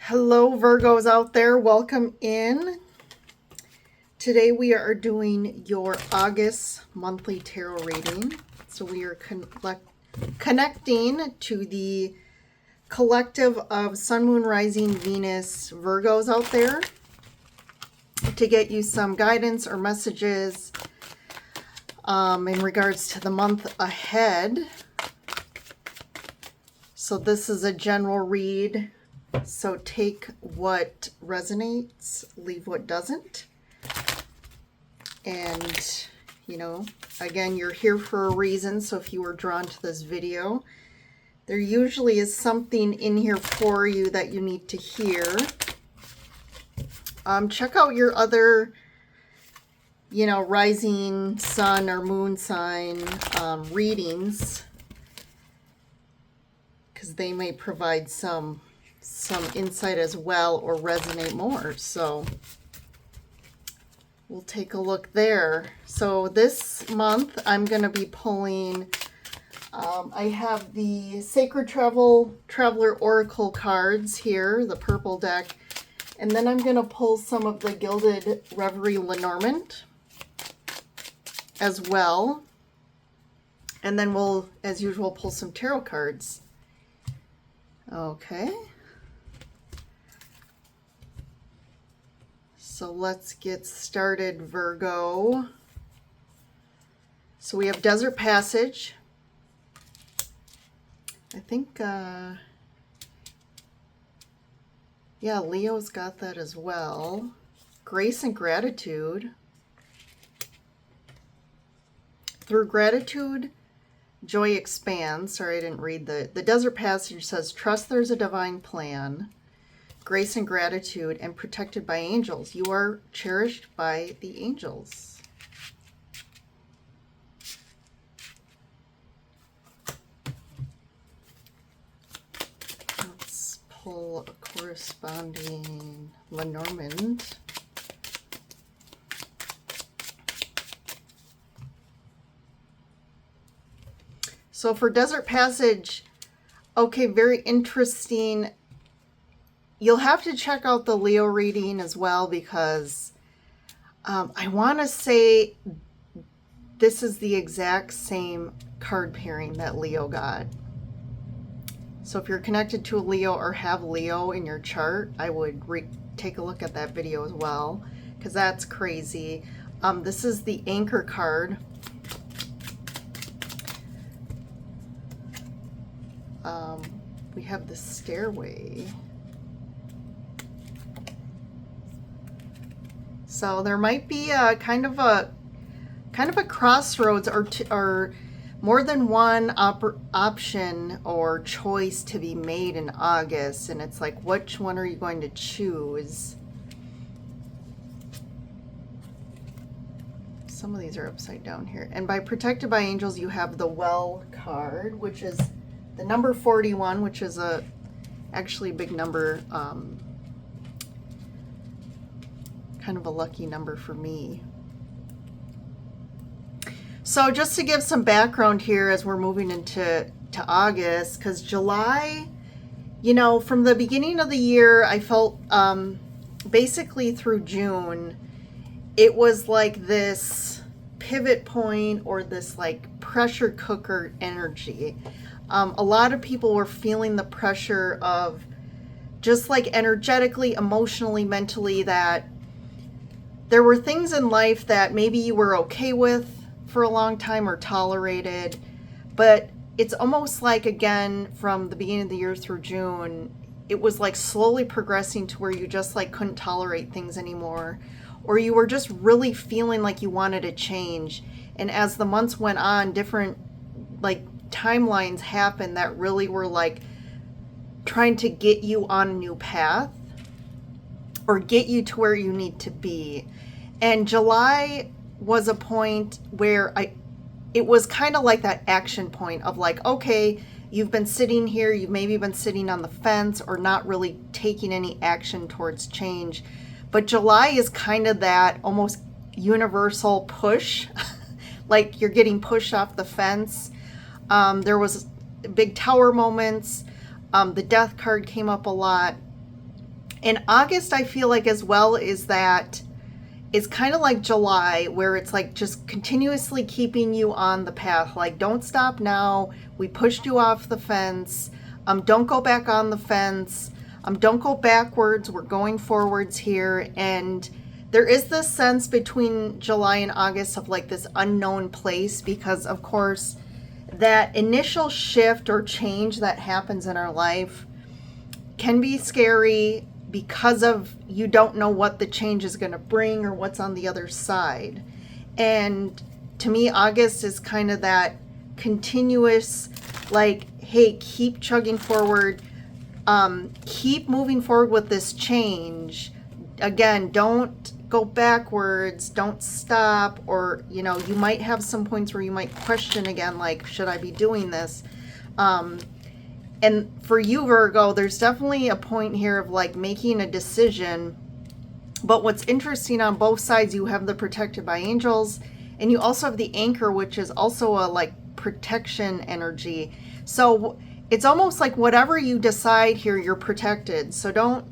Hello, Virgos out there. Welcome in. Today we are doing your August monthly tarot reading. So we are connecting to the collective of Sun, Moon, Rising, Venus, Virgos out there to get you some guidance or messages in regards to the month ahead. So this is a general read. So take what resonates, leave what doesn't. And, you know, again, you're here for a reason. So if you were drawn to this video, there usually is something in here for you that you need to hear. Check out your other, you know, rising sun or moon sign readings, because they may provide some insight as well or resonate more. So we'll take a look there. So this month I'm going to be pulling, I have the Sacred Traveler Oracle cards here, the purple deck, and then I'm going to pull some of the Gilded Reverie Lenormand as well. And then we'll, as usual, pull some tarot cards. Okay. So let's get started, Virgo. So we have Desert Passage. I think, yeah, Leo's got that as well. Grace and Gratitude. Through gratitude, joy expands. Sorry, I didn't read the Desert Passage says, trust there's a divine plan. Grace and gratitude, and protected by angels. You are cherished by the angels. Let's pull a corresponding Lenormand. So for Desert Passage, okay, very interesting. You'll have to check out the Leo reading as well, because I want to say this is the exact same card pairing that Leo got. So if you're connected to a Leo or have Leo in your chart, I would take a look at that video as well, because that's crazy. This is the Anchor card. We have the Stairway. So there might be a kind of a crossroads, or more than one option or choice to be made in August, and it's like, which one are you going to choose? Some of these are upside down here. And by protected by angels, you have the Well card, which is the number 41, which is actually a big number. Kind of a lucky number for me. So just to give some background here as we're moving into August, because July, you know, from the beginning of the year, I felt basically through June, it was like this pivot point or this like pressure cooker energy. A lot of people were feeling the pressure of just like energetically, emotionally, mentally, that there were things in life that maybe you were okay with for a long time or tolerated, but it's almost like, again, from the beginning of the year through June, it was like slowly progressing to where you just like couldn't tolerate things anymore, or you were just really feeling like you wanted to change. And as the months went on, different like timelines happened that really were like trying to get you on a new path or get you to where you need to be. And July was a point where it was kind of like that action point of like, okay, you've been sitting here, you've maybe been sitting on the fence or not really taking any action towards change. But July is kind of that almost universal push, like you're getting pushed off the fence. There was big tower moments. The death card came up a lot. And August, I feel like as well, is kind of like July, where it's like just continuously keeping you on the path. Like, don't stop now. We pushed you off the fence. Don't go back on the fence. Don't go backwards. We're going forwards here. And there is this sense between July and August of like this unknown place, because of course that initial shift or change that happens in our life can be scary, because of you don't know what the change is going to bring or what's on the other side. And to me, August is kind of that continuous, like, hey, keep chugging forward, keep moving forward with this change. Again, don't go backwards, don't stop, or, you know, you might have some points where you might question again, like, should I be doing this? And for you, Virgo, there's definitely a point here of like making a decision. But what's interesting, on both sides, you have the protected by angels, and you also have the anchor, which is also a like protection energy. So it's almost like whatever you decide here, you're protected. So don't,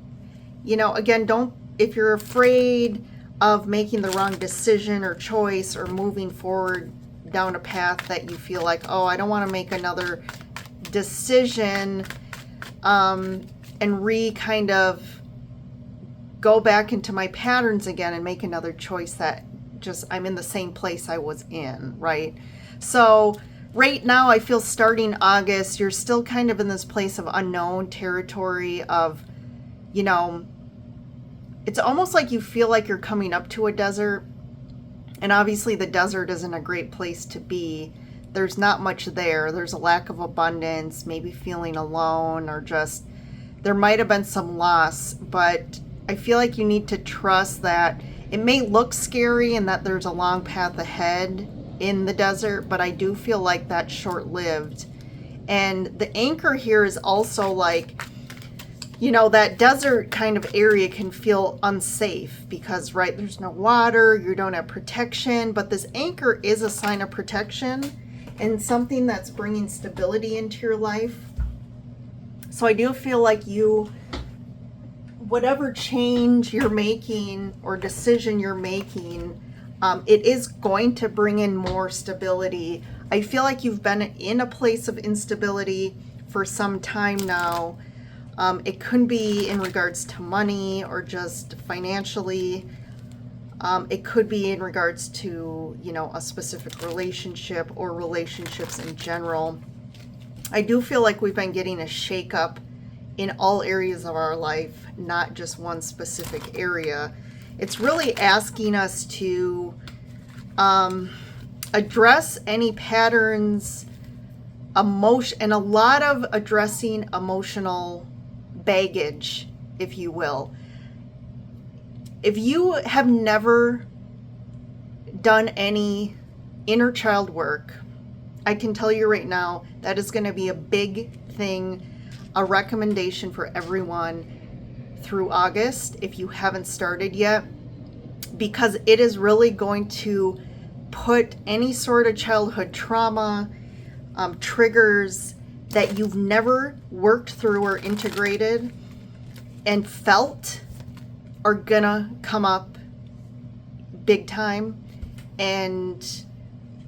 you know, again, don't, if you're afraid of making the wrong decision or choice or moving forward down a path that you feel like, oh, I don't want to make another decision and kind of go back into my patterns again and make another choice that just I'm in the same place I was in, right? So right now I feel starting August, you're still kind of in this place of unknown territory of, you know, it's almost like you feel like you're coming up to a desert, and obviously the desert isn't a great place to be. There's not much there. There's a lack of abundance, maybe feeling alone, or just there might have been some loss. But I feel like you need to trust that it may look scary and that there's a long path ahead in the desert, but I do feel like that's short-lived. And the anchor here is also like, you know, that desert kind of area can feel unsafe because, right, there's no water, you don't have protection, but this anchor is a sign of protection and something that's bringing stability into your life. So I do feel like you, whatever change you're making or decision you're making, it is going to bring in more stability. I feel like you've been in a place of instability for some time now. It could be in regards to money or just financially. It could be in regards to, you know, a specific relationship or relationships in general. I do feel like we've been getting a shakeup in all areas of our life, not just one specific area. It's really asking us to address any patterns, emotion, and a lot of addressing emotional baggage, if you will. If you have never done any inner child work, I can tell you right now that is going to be a big thing, a recommendation for everyone through August if you haven't started yet, because it is really going to put any sort of childhood trauma, triggers that you've never worked through or integrated and felt are gonna come up big time. And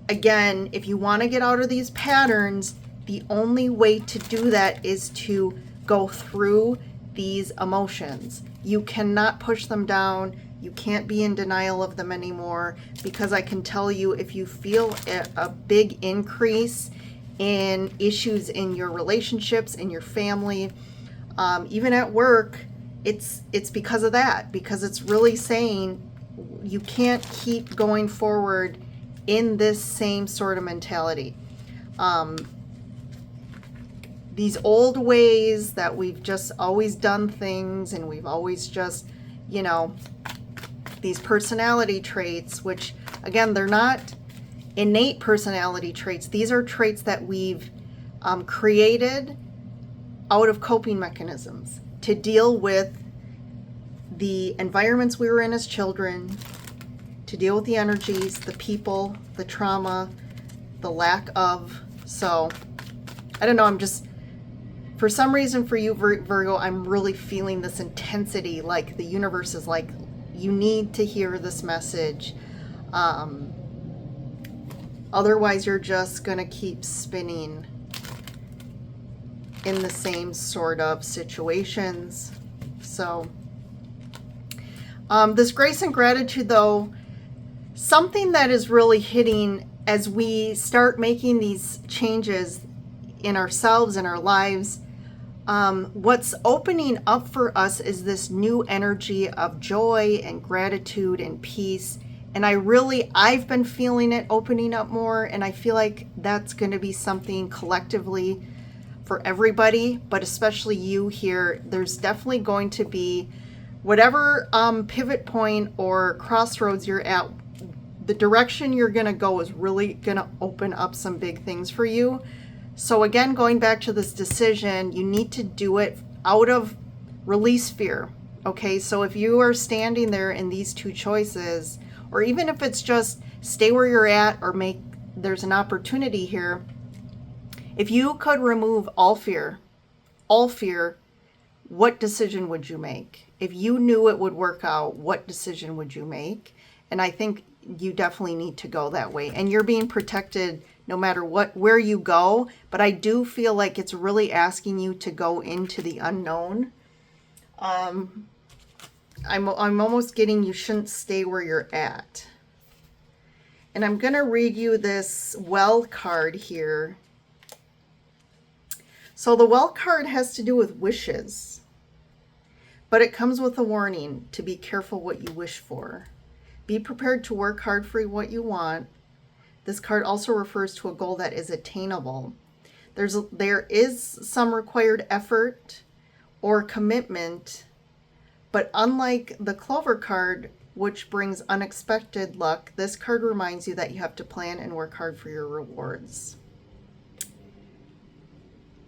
again, if you want to get out of these patterns, the only way to do that is to go through these emotions. You cannot push them down. You can't be in denial of them anymore, because I can tell you, if you feel a big increase in issues in your relationships, in your family, even at work, it's because of that, because it's really saying you can't keep going forward in this same sort of mentality. These old ways that we've just always done things, and we've always just, you know, these personality traits, which again, they're not innate personality traits. These are traits that we've created out of coping mechanisms to deal with the environments we were in as children, to deal with the energies, the people, the trauma, the lack of. So I don't know, I'm just For some reason for you, Virgo, I'm really feeling this intensity, like the universe is like, you need to hear this message. Otherwise, you're just going to keep spinning in the same sort of situations. So, this grace and gratitude, though, something that is really hitting as we start making these changes in ourselves and our lives. What's opening up for us is this new energy of joy and gratitude and peace. And I've been feeling it opening up more. And I feel like that's going to be something collectively for everybody, but especially you here. There's definitely going to be whatever pivot point or crossroads you're at, the direction you're going to go is really going to open up some big things for you. So again, going back to this decision, you need to do it out of release fear. Okay, so if you are standing there in these two choices, or even if it's just stay where you're at or there's an opportunity here. If you could remove all fear, what decision would you make? If you knew it would work out, what decision would you make? And I think you definitely need to go that way. And you're being protected no matter where you go. But I do feel like it's really asking you to go into the unknown. I'm almost getting you shouldn't stay where you're at. And I'm going to read you this well card here. So the well card has to do with wishes. But it comes with a warning to be careful what you wish for. Be prepared to work hard for what you want. This card also refers to a goal that is attainable. There is some required effort or commitment, but unlike the Clover card, which brings unexpected luck, this card reminds you that you have to plan and work hard for your rewards.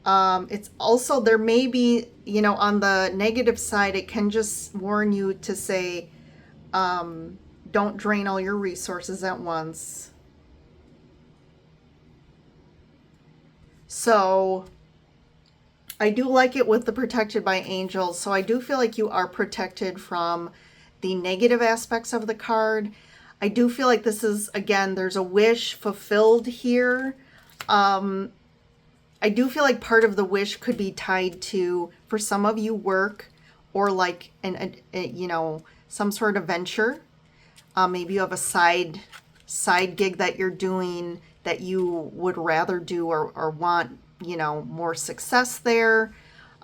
It's also, there may be, on the negative side, it can just warn you to say, don't drain all your resources at once. So I do like it with the protected by angels. So I do feel like you are protected from the negative aspects of the card. I do feel like this is, again, there's a wish fulfilled here. I do feel like part of the wish could be tied to, for some of you, work or like some sort of venture. Maybe you have a side gig that you're doing that you would rather do or want, more success there.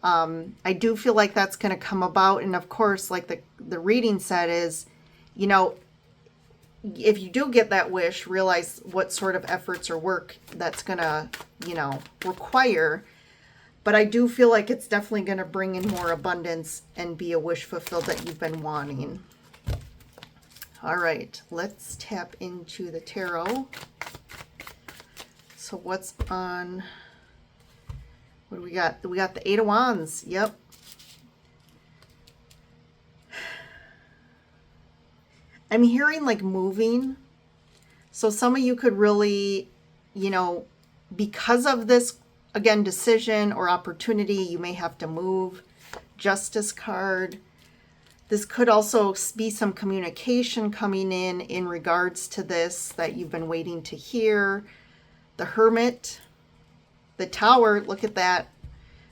I do feel like that's going to come about. And of course, like the reading said is, if you do get that wish, realize what sort of efforts or work that's going to, require. But I do feel like it's definitely going to bring in more abundance and be a wish fulfilled that you've been wanting. All right, let's tap into the tarot. So what's on, what do we got? We got the Eight of Wands. Yep. I'm hearing like moving. So some of you could really, because of this, again, decision or opportunity, you may have to move. Justice card. This could also be some communication coming in regards to this that you've been waiting to hear. The Hermit. The Tower, look at that.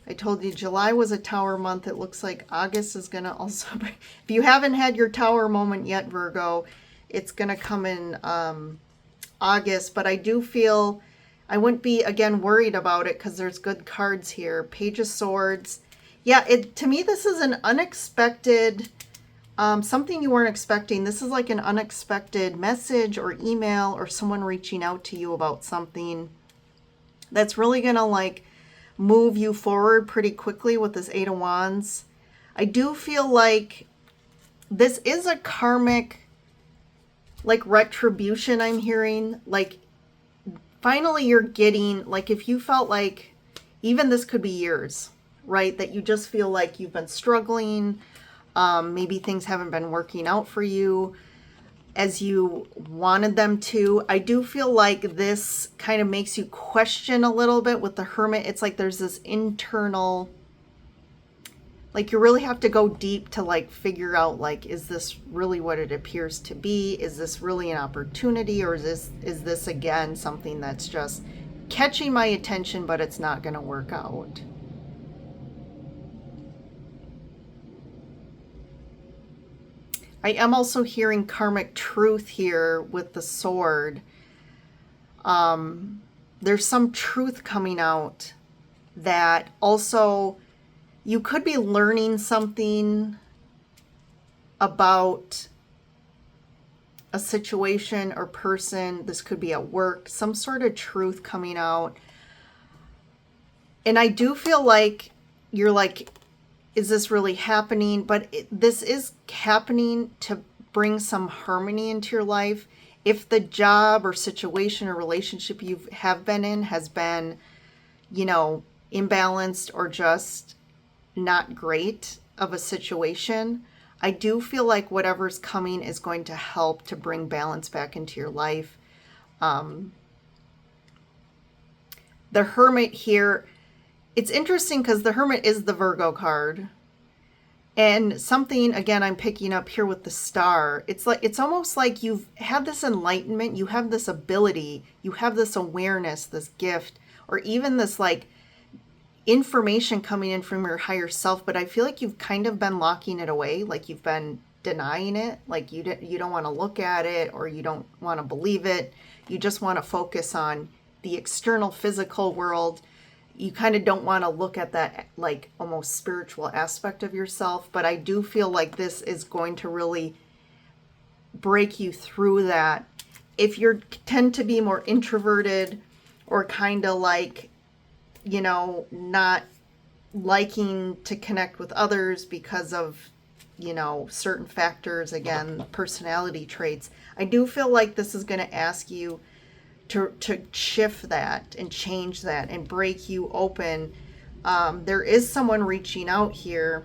I told you July was a Tower month. It looks like August is going to also be. If you haven't had your Tower moment yet, Virgo, it's going to come in August. But I do feel I wouldn't be, again, worried about it because there's good cards here. Page of Swords. Yeah, to me, this is an unexpected, something you weren't expecting. This is like an unexpected message or email or someone reaching out to you about something that's really going to move you forward pretty quickly with this Eight of Wands. I do feel like this is a karmic, retribution I'm hearing. Finally you're getting, if you felt like, even this could be years, right? That you just feel like you've been struggling. Maybe things haven't been working out for you. as you wanted them to. I do feel like this kind of makes you question a little bit with the Hermit. It's like there's this internal, like you really have to go deep to like figure out, like, is this really what it appears to be? Is this really an opportunity, or is this again something that's just catching my attention, but it's not going to work out? I am also hearing karmic truth here with the sword. There's some truth coming out that also you could be learning something about a situation or person. This could be at work, some sort of truth coming out. And I do feel like you're like, is this really happening? But this is happening to bring some harmony into your life. If the job or situation or relationship you have been in has been, you know, imbalanced or just not great of a situation, I do feel like whatever's coming is going to help to bring balance back into your life. The Hermit here, it's interesting because the Hermit is the Virgo card. And something, again, I'm picking up here with the Star. It's like, it's almost like you've had this enlightenment, you have this ability, you have this awareness, this gift, or even this like information coming in from your higher self, but I feel like you've kind of been locking it away, like you've been denying it, like you don't want to look at it, or you don't want to believe it. You just want to focus on the external physical world. You kind of don't want to look at that like almost spiritual aspect of yourself, but I do feel like this is going to really break you through that. If you tend to be more introverted or kind of like, you know, not liking to connect with others because of, you know, certain factors, again, personality traits, I do feel like this is going to ask you to shift that and change that and break you open. There is someone reaching out here.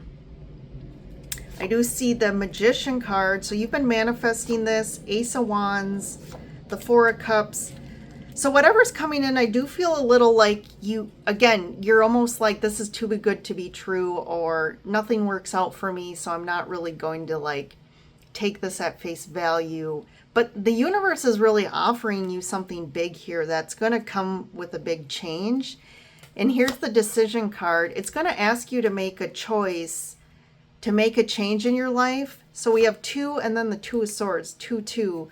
I do see the Magician card. So you've been manifesting this, Ace of Wands, the Four of Cups. So whatever's coming in, I do feel a little like you, again, you're almost like this is too good to be true, or nothing works out for me, so I'm not really going to like take this at face value. But the universe is really offering you something big here that's going to come with a big change. And here's the Decision card. It's going to ask you to make a choice, to make a change in your life. So we have 2 and then the Two of Swords, 2, 2.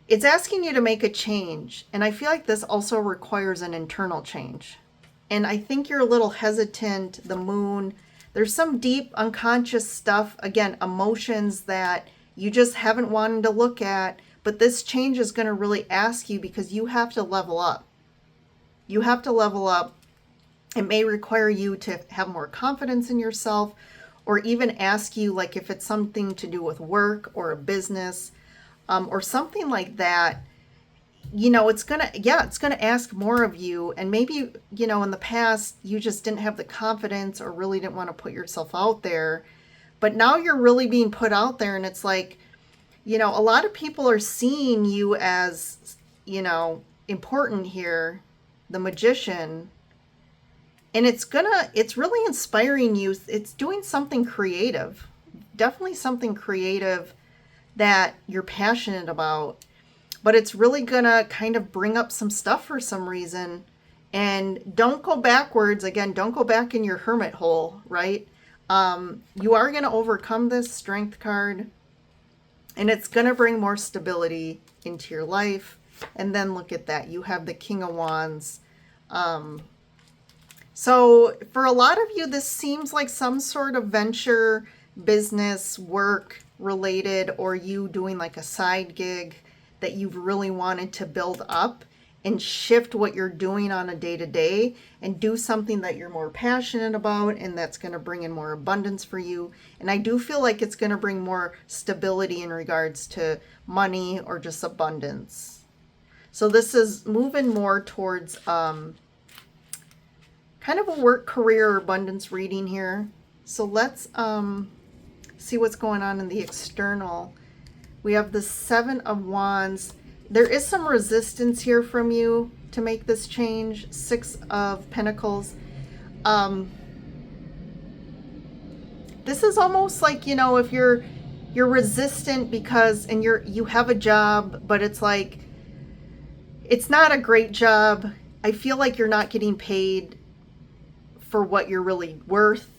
It's asking you to make a change. And I feel like this also requires an internal change. And I think you're a little hesitant, the Moon. There's some deep unconscious stuff, again, emotions that you just haven't wanted to look at. But this change is going to really ask you, because you have to level up. You have to level up. It may require you to have more confidence in yourself, or even ask you, like, if it's something to do with work or a business, or something like that, you know, it's gonna ask more of you. And maybe, you know, in the past you just didn't have the confidence or really didn't want to put yourself out there, but now you're really being put out there. And it's like, you know, a lot of people are seeing you as, you know, important here, the Magician. And it's really inspiring you. It's doing something creative, definitely something creative that you're passionate about, but it's really gonna kind of bring up some stuff for some reason. And don't go backwards. Again, don't go back in your hermit hole, right? You are gonna overcome this, Strength card, and it's gonna bring more stability into your life. And then look at that, you have the King of Wands. So for a lot of you, this seems like some sort of venture, business, work related, or you doing like a side gig that you've really wanted to build up and shift what you're doing on a day-to-day and do something that you're more passionate about, and that's going to bring in more abundance for you. And I do feel like it's going to bring more stability in regards to money or just abundance. So this is moving more towards kind of a work, career, abundance reading here. So let's see what's going on in the external. We have the Seven of Wands. There is some resistance here from you to make this change. Six of Pentacles. This is almost like, you know, if you're resistant because, and you have a job, but it's like, it's not a great job. I feel like you're not getting paid for what you're really worth.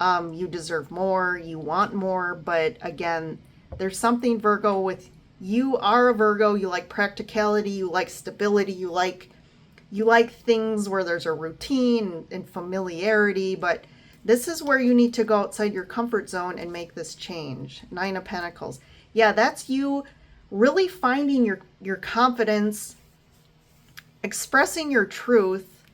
You deserve more, you want more, but again, there's something, Virgo, with you are a Virgo, you like practicality, you like stability, you like things where there's a routine and familiarity, but this is where you need to go outside your comfort zone and make this change. Nine of Pentacles. Yeah, that's you really finding your confidence, expressing your truth,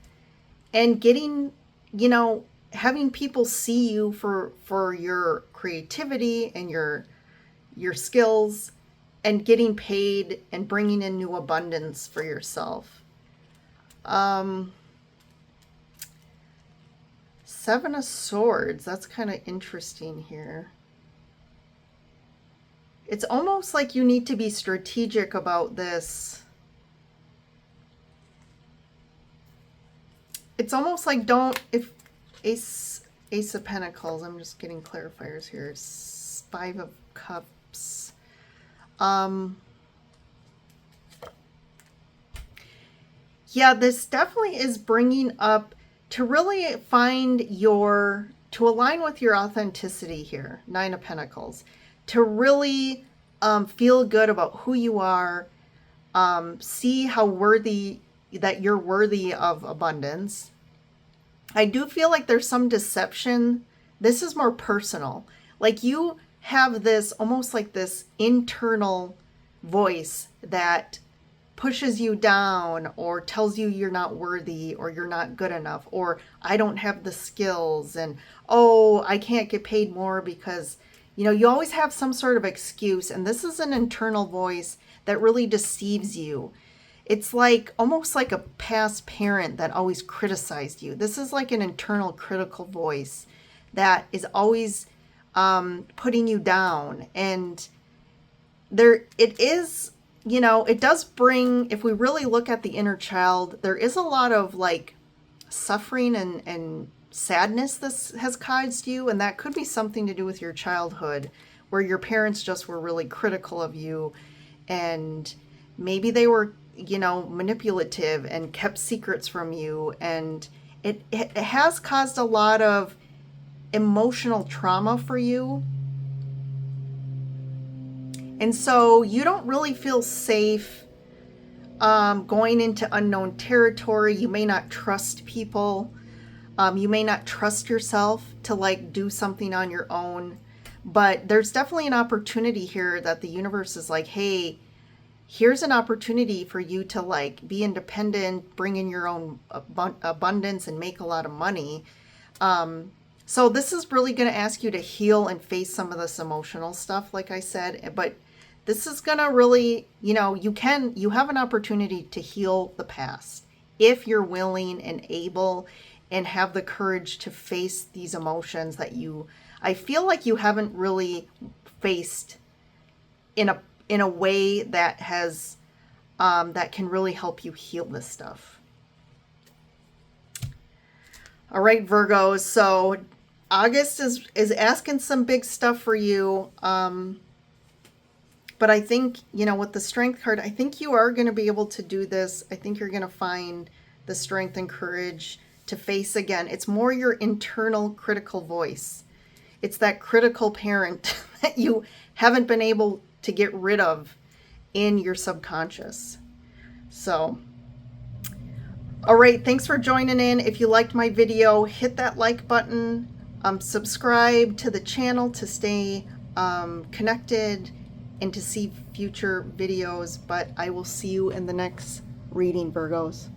and getting, you know, having people see you for your creativity and your skills, and getting paid and bringing in new abundance for yourself. Seven of Swords. That's kind of interesting here. It's almost like you need to be strategic about this. It's almost like if Ace of Pentacles, I'm just getting clarifiers here. Five of Cups. Yeah, this definitely is bringing up to really find to align with your authenticity here. Nine of Pentacles. To really feel good about who you are. See how that you're worthy of abundance. I do feel like there's some deception. This is more personal. Like you have this, almost like this internal voice that pushes you down or tells you you're not worthy or you're not good enough or I don't have the skills and, oh, I can't get paid more because, you know, you always have some sort of excuse. And this is an internal voice that really deceives you. It's like almost like a past parent that always criticized you. This is like an internal critical voice that is always putting you down. And it is, you know, it does bring, if we really look at the inner child, there is a lot of like suffering and sadness this has caused you. And that could be something to do with your childhood where your parents just were really critical of you. And maybe they were, you know, manipulative and kept secrets from you. And it has caused a lot of emotional trauma for you. And so you don't really feel safe going into unknown territory. You may not trust people. You may not trust yourself to like do something on your own. But there's definitely an opportunity here that the universe is like, hey, here's an opportunity for you to like be independent, bring in your own abundance and make a lot of money. So this is really going to ask you to heal and face some of this emotional stuff, like I said, but this is going to really, you know, you have an opportunity to heal the past if you're willing and able and have the courage to face these emotions that I feel like you haven't really faced in a way that has, that can really help you heal this stuff. All right, Virgos. So August is asking some big stuff for you. But I think, you know, with the Strength card, I think you are going to be able to do this. I think you're going to find the strength and courage to face again. It's more your internal critical voice. It's that critical parent that you haven't been able to get rid of in your subconscious. So, all right, thanks for joining in. If you liked my video, hit that like button. Subscribe to the channel to stay connected and to see future videos. But I will see you in the next reading, Virgos.